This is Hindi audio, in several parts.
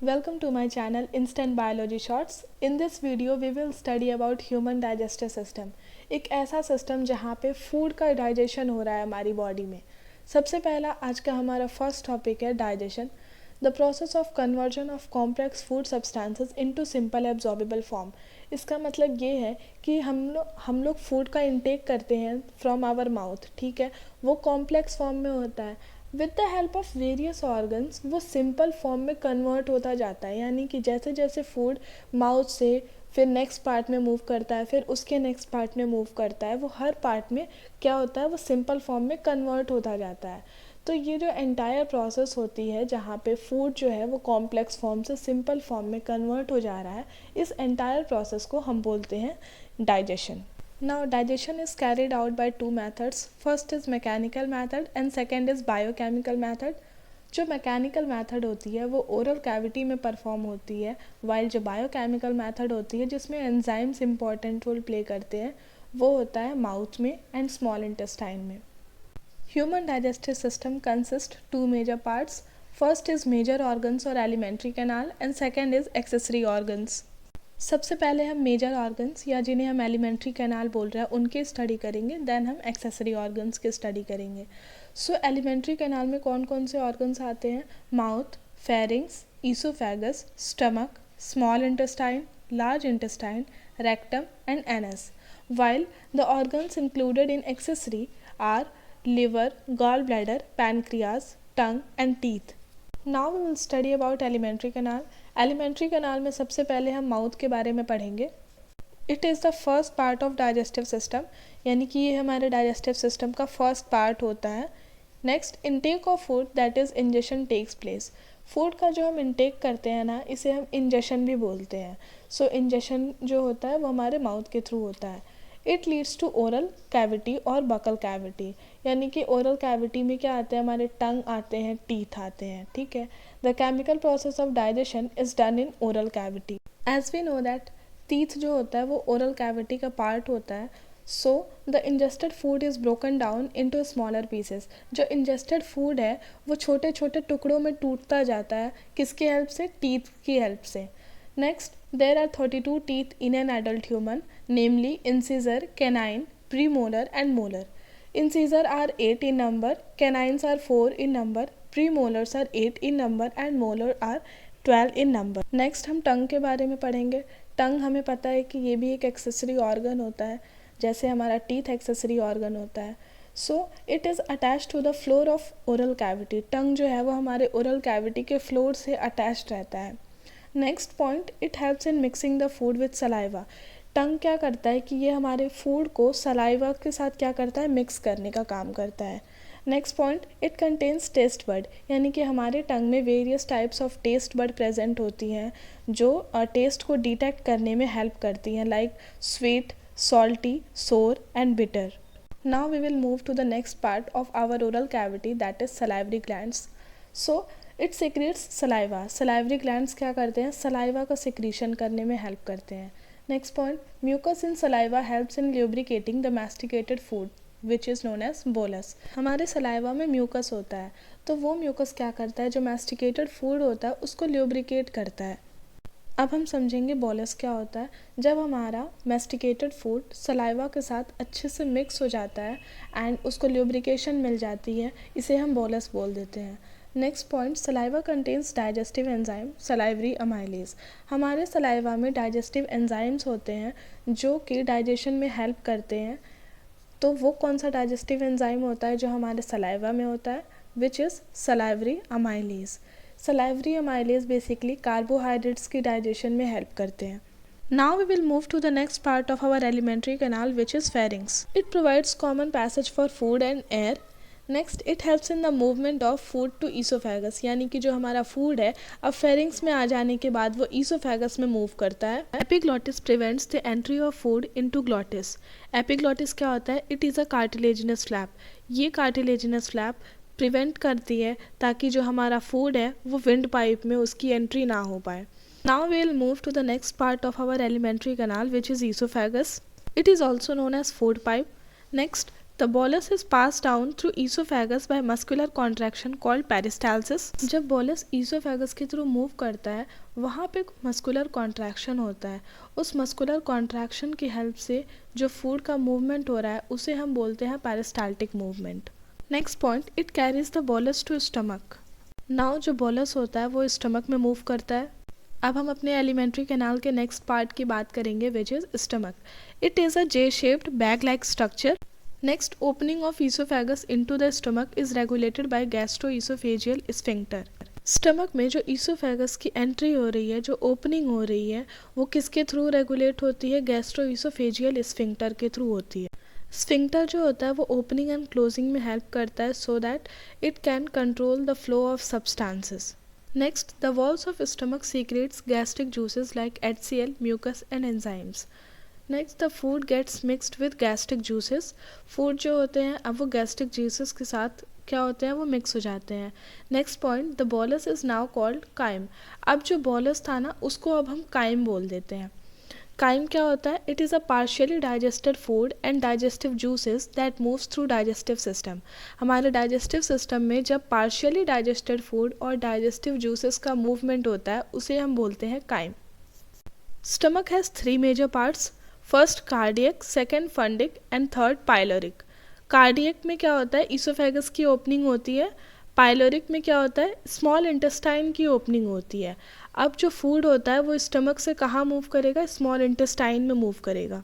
Welcome to my channel Instant Biology Shorts. In this video we will study about human digestive system. एक ऐसा सिस्टम जहाँ पे फूड का डाइजेशन हो रहा है हमारी बॉडी में. सबसे पहला आज का हमारा फर्स्ट टॉपिक है digestion. The process of conversion of complex food substances into simple absorbable form. इसका मतलब ये है कि हम लोग फूड का इंटेक करते हैं फ्रॉम आवर माउथ, ठीक है. वो कॉम्प्लेक्स फॉर्म में होता है. With the help of various organs वो सिंपल फॉर्म में कन्वर्ट होता जाता है. यानी कि जैसे जैसे फूड माउथ से फिर नेक्स्ट पार्ट में मूव करता है, फिर उसके नेक्स्ट पार्ट में मूव करता है, वो हर पार्ट में क्या होता है, वो सिंपल फॉर्म में कन्वर्ट होता जाता है. तो ये जो एंटायर प्रोसेस होती है जहाँ पे फूड जो है वो कॉम्प्लेक्स फॉर्म से सिंपल फॉर्म में कन्वर्ट हो जा रहा है, इस एंटायर प्रोसेस को हम बोलते हैं digestion. Now digestion is carried out by two methods. First is mechanical method and second is biochemical method. जो मैकेनिकल मेथड होती है वो ओरल कैविटी में परफॉर्म होती है, वाइल जो बायोकेमिकल मेथड होती है जिसमें एंजाइम्स इंपॉर्टेंट रोल प्ले करते हैं वो होता है माउथ में एंड स्मॉल इंटेस्टाइन में. Human digestive system consist to major parts. First is major organs और alimentary canal and second is accessory organs. सबसे पहले हम मेजर ऑर्गन्स या जिन्हें हम एलिमेंट्री कैनाल बोल रहे हैं उनकी स्टडी करेंगे, देन हम एक्सेसरी ऑर्गन्स की स्टडी करेंगे. सो एलिमेंट्री कैनाल में कौन कौन से ऑर्गन्स आते हैं? Mouth, pharynx, oesophagus, stomach, small intestine, large intestine, rectum and anus. While the organs included in accessory are liver, gall bladder, pancreas, tongue and teeth. Now we will study about alimentary canal. Alimentary canal में सबसे पहले हम माउथ के बारे में पढ़ेंगे. It is the first part of digestive system, यानी कि ये हमारे डाइजेस्टिव सिस्टम का फर्स्ट पार्ट होता है. Next, intake of food that is ingestion takes place. Food का जो हम इनटेक करते हैं ना, इसे हम इंजेशन भी बोलते हैं. सो इंजेशन जो होता है वो हमारे माउथ के थ्रू होता है. It leads to oral cavity और बकल कैविटी. यानी कि ओरल कैविटी में क्या आते हैं, हमारे टंग आते हैं, टीथ आते हैं, ठीक है. The chemical process of digestion is done in oral cavity. As we know that teeth जो होता है वो ओरल कैविटी का पार्ट होता है. So the ingested food is broken down into smaller pieces. जो इंजेस्टेड फूड है वो छोटे छोटे टुकड़ों में टूटता जाता है. किसकी हेल्प से? टीथ की हेल्प से. Next, there are 32 teeth in an adult human, namely incisor, canine, premolar and molar. Incisor are 8 in number, canines are 4 in number, premolars are 8 in number and molar are 12 in number. Next हम टंग के बारे में पढ़ेंगे. टंग हमें पता है कि ये भी एक एक्सेसरी ऑर्गन होता है, जैसे हमारा टीथ एक्सेसरी ऑर्गन होता है. So it is attach to the floor of oral cavity. Tongue जो है वो हमारे ओरल कैविटी के फ्लोर से अटैच्ड रहता है. Next point, it helps in mixing the food with saliva. Tongue क्या करता है कि ये हमारे फूड को सलाइवा के साथ क्या करता है, मिक्स करने का काम करता है. Next point, it contains taste bud. यानी कि हमारे टंग में various types of taste bud present होती हैं जो टेस्ट को डिटेक्ट करने में हेल्प करती हैं, like sweet, salty, sour and bitter. Now we will move to the next part of our oral cavity, that is salivary glands. So it secretes saliva. Salivary glands क्या करते हैं, सलाइवा का सिक्रीशन करने में हेल्प करते हैं. Next point, mucus in saliva helps in lubricating the masticated food which is known as bolus. हमारे सलाइवा में म्यूकस होता है, तो वो म्यूकस क्या करता है, जो मैस्टिकेटेड फूड होता है उसको ल्यूब्रिकेट करता है. अब हम समझेंगे बोलस क्या होता है. जब हमारा मैस्टिकेटेड फूड सलाइवा के साथ अच्छे से मिक्स हो जाता है एंड उसको ल्यूब्रिकेशन मिल जाती है, इसे हम बोलस बोल देते हैं. Next point, saliva contains digestive enzyme salivary amylase. हमारे सलाइवा में डाइजेस्टिव एंजाइम्स होते हैं जो कि डाइजेशन में हेल्प करते हैं. तो वो कौन सा डाइजेस्टिव एंजाइम होता है जो हमारे सलाइवा में होता है, which is salivary amylase. Salivary amylase basically carbohydrates की डाइजेशन में हेल्प करते हैं. Now we will move to the next part of our alimentary canal, which is pharynx. It provides common passage for food and air. Next, it helps in the movement of food to oesophagus. यानी कि जो हमारा फूड है अब फेरिंग्स में आ जाने के बाद वो ईसोफेगस में मूव करता है. Epiglottis prevents the entry of food into glottis. Epiglottis क्या होता है, it is a cartilaginous flap. ये कार्टिलेजिनस फ्लैप प्रिवेंट करती है ताकि जो हमारा फूड है वो विंड पाइप में उसकी एंट्री ना हो पाए. Now we will move to the next part of our alimentary canal, which is oesophagus. It is also known as food pipe. Next, The bolus is passed down through esophagus by muscular contraction called peristalsis. जब bolus esophagus के थ्रू मूव करता है वहाँ पे मस्कुलर कॉन्ट्रैक्शन होता है. उस मस्कुलर कॉन्ट्रैक्शन की हेल्प से जो फूड का मूवमेंट हो रहा है उसे हम बोलते हैं peristaltic movement. Next point, it carries the bolus to stomach. Now जो bolus होता है वो स्टमक में मूव करता है. अब हम अपने एलिमेंट्री कैनाल के नेक्स्ट पार्ट की बात करेंगे which is stomach. It is a J shaped bag like structure. Next, opening of esophagus into the stomach is regulated by gastroesophageal sphincter. Stomach में जो ईसोफेगस की एंट्री हो रही है, जो ओपनिंग हो रही है, वो किसके थ्रू रेगुलेट होती है? गैस्ट्रोईसोफेजियल स्फिंक्टर के थ्रू होती है. स्फिंक्टर जो होता है वो ओपनिंग एंड क्लोजिंग में हेल्प करता है so that it can control the flow of substances. Next, the walls of stomach secretes gastric juices like HCl, mucus and enzymes. Next, the food gets mixed with gastric juices. Food जो होते हैं अब वो गैस्ट्रिक जूसेस के साथ क्या होते हैं, वो मिक्स हो जाते हैं. Next point, the bolus is now called crime. अब जो बोलस था ना उसको अब हम काइम बोल देते हैं. काइम क्या होता है? It is a partially digested food and digestive juices that moves through digestive system. हमारे डाइजेस्टिव सिस्टम में जब पार्शियली डाइजेस्टेड फूड और डाइजेस्टिव जूसेस का मूवमेंट होता है उसे हम बोलते हैं chyme. Stomach has 3 major parts. First cardiac, second fundic and third pyloric. Cardiac में क्या होता है? ईसोफेगस की ओपनिंग होती है. पाइलोरिक में क्या होता है? स्मॉल इंटेस्टाइन की ओपनिंग होती है. अब जो फूड होता है वो स्टमक से कहाँ मूव करेगा? स्मॉल इंटेस्टाइन में मूव करेगा.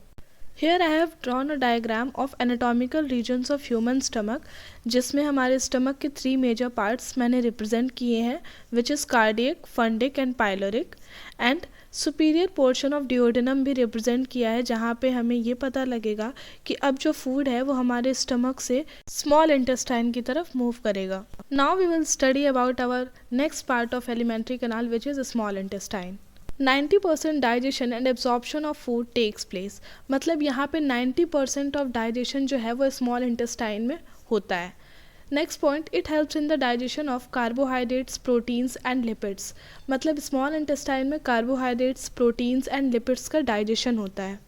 Here I have drawn a diagram of anatomical regions of human stomach जिसमें हमारे स्टमक के 3 मेजर पार्ट्स मैंने रिप्रेजेंट किए हैं which is cardiac, fundic and pyloric. And superior portion of duodenum भी रिप्रेजेंट किया है जहाँ पे हमें ये पता लगेगा कि अब जो फूड है वो हमारे स्टमक से स्मॉल इंटेस्टाइन की तरफ मूव करेगा. Now we will study about our next part of alimentary canal which is small intestine. 90% digestion and absorption of food takes place. मतलब यहाँ पे 90% ऑफ डाइजेशन जो है वो स्मॉल इंटेस्टाइन में होता है. Next point, it helps in the digestion of carbohydrates, proteins and lipids. मतलब स्मॉल इंटेस्टाइन में कार्बोहाइड्रेट्स, प्रोटीन्स एंड लिपिड्स का डाइजेशन होता है.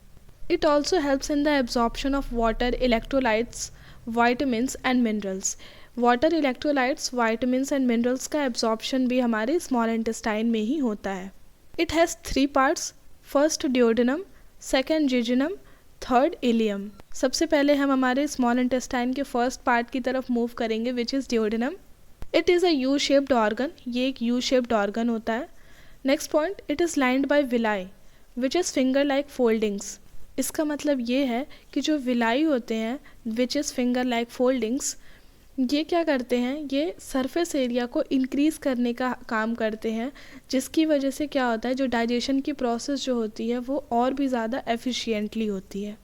It also helps in the absorption of water, electrolytes, vitamins and minerals. Water, electrolytes, vitamins and minerals का एब्जॉर्प्शन भी हमारे स्मॉल इंटेस्टाइन में ही होता है. It has 3 parts. First duodenum, second jejunum, third ileum. सबसे पहले हम हमारे स्मॉल इंटेस्टाइन के फर्स्ट पार्ट की तरफ मूव करेंगे which is duodenum. It is a U-shaped organ. ये एक U-shaped organ होता है. Next point, it is lined by villi which is finger like foldings. इसका मतलब ये है कि जो विलाई होते हैं which is finger like foldings ये क्या करते हैं? ये सरफेस एरिया को इंक्रीज़ करने का काम करते हैं जिसकी वजह से क्या होता है, जो डाइजेशन की प्रोसेस जो होती है वो और भी ज़्यादा एफिशिएंटली होती है.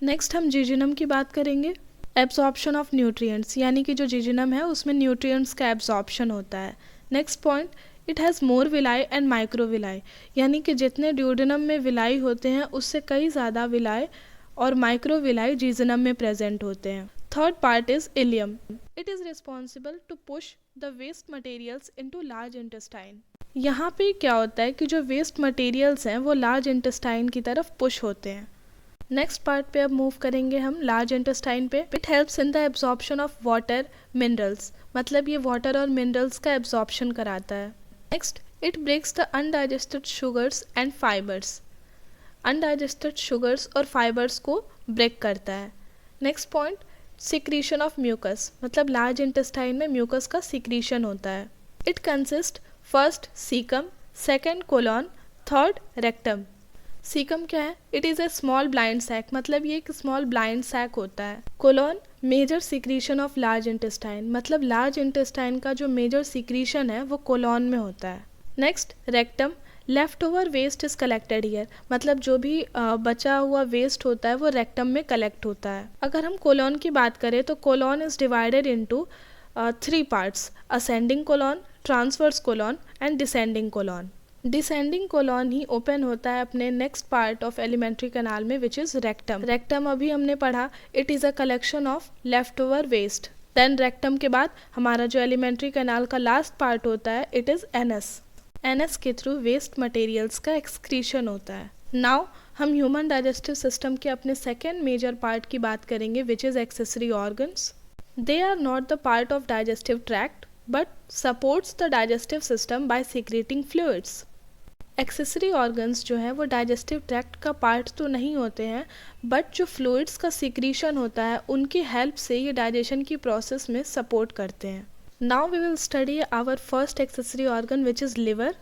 नेक्स्ट हम जेजुनम की बात करेंगे. एब्जॉर्प्शन ऑफ न्यूट्रिएंट्स, यानी कि जो जेजुनम है उसमें न्यूट्रिएंट्स का एब्जॉर्प्शन होता है. Next point, it has more villi and micro villi. यानी कि जितने ड्यूडेनम में विलाई होते हैं उससे कई ज़्यादा विलाई और माइक्रो विलाई जेजुनम में प्रेजेंट होते हैं. Third part is ileum. It is responsible to push the waste materials into large intestine. यहाँ पे क्या होता है कि जो वेस्ट मटेरियल्स हैं वो लार्ज इंटेस्टाइन की तरफ पुश होते हैं. नेक्स्ट पार्ट पे अब मूव करेंगे हम लार्ज इंटेस्टाइन पे. It helps in the absorption of water, minerals. मतलब ये वाटर और मिनरल्स का एब्जॉर्प्शन कराता है. Next, it breaks the undigested sugars and fibres. Undigested sugars और फाइबर्स को ब्रेक करता है. Next point, secretion of mucus. मतलब लार्ज इंटेस्टाइन में म्यूकस का सिक्रीशन होता है. It consist first caecum, second colon, third rectum. Caecum क्या है? It is a small blind sac. मतलब ये एक स्मॉल ब्लाइंड सैक होता है. Colon, major secretion of large intestine. मतलब लार्ज इंटेस्टाइन का जो मेजर सिक्रीशन है वो कोलॉन में होता है. Next, rectum, left over waste is collected here. मतलब जो भी बचा हुआ वेस्ट होता है वो रेक्टम में कलेक्ट होता है. अगर हम कोलॉन की बात करें तो colon is divided into 3 parts, ascending colon, transverse colon and descending colon. Descending colon ही ओपन होता है अपने next part of alimentary canal में विच इज़ रेक्टम. रेक्टम अभी हमने पढ़ा, it is a collection of left over waste. Then rectum के बाद हमारा जो एलिमेंट्री कैनाल का लास्ट पार्ट होता है इट इज़ एनस. एनस के थ्रू वेस्ट मटेरियल्स का एक्सक्रीशन होता है. नाउ हम ह्यूमन डाइजेस्टिव सिस्टम के अपने सेकेंड मेजर पार्ट की बात करेंगे which is accessory organs. They are not the part of digestive tract but supports the digestive system by secreting fluids. Accessory organs जो है वो डाइजेस्टिव ट्रैक्ट का पार्ट तो नहीं होते हैं बट जो फ्लूइड्स का सिक्रीशन होता है उनकी हेल्प से ये डाइजेशन की प्रोसेस में सपोर्ट करते हैं. Now we will study our first accessory organ which is liver.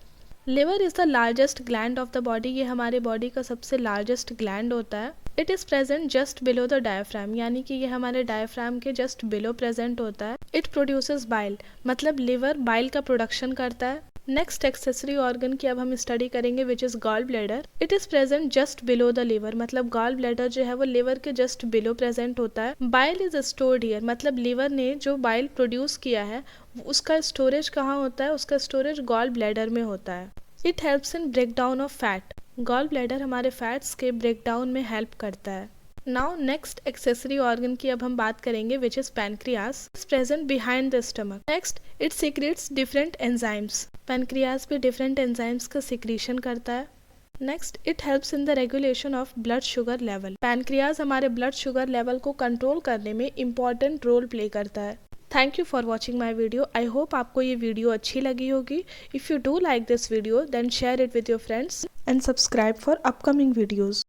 Liver is the largest gland of the body. ये हमारे बॉडी का सबसे लार्जेस्ट ग्लैंड होता है. It is present just below the diaphragm, यानी कि ये हमारे डायफ्राम के जस्ट बिलो प्रेजेंट होता है. इट प्रोड्यूसेस बाइल, मतलब लिवर बाइल का प्रोडक्शन करता है. नेक्स्ट एक्सेसरी ऑर्गन की अब हम स्टडी करेंगे which is gall bladder. It is present just below the liver, मतलब गॉल ब्लैडर जो है वो लिवर के जस्ट बिलो प्रेजेंट होता है. बाइल इज स्टोर्ड हियर, मतलब लिवर ने जो बाइल प्रोड्यूस किया है उसका स्टोरेज कहाँ होता है, उसका स्टोरेज गॉल ब्लैडर में होता है. It helps in break down of fat. Gall bladder हमारे फैट्स के ब्रेक डाउन में हेल्प करता है. नाउ नेक्स्ट एक्सेसरी ऑर्गन की अब हम बात करेंगे which is pancreas. Is present behind the stomach. Next it secretes different enzymes. Pancreas भी डिफरेंट एंजाइम्स का सिक्रीशन करता है. Next it helps in the regulation of blood sugar level. Pancreas हमारे ब्लड शुगर लेवल को कंट्रोल करने में इंपॉर्टेंट रोल प्ले करता है. Thank you for watching my video. I hope आपको ये वीडियो अच्छी लगी होगी. If you do like this video then share it with your friends and subscribe for upcoming videos.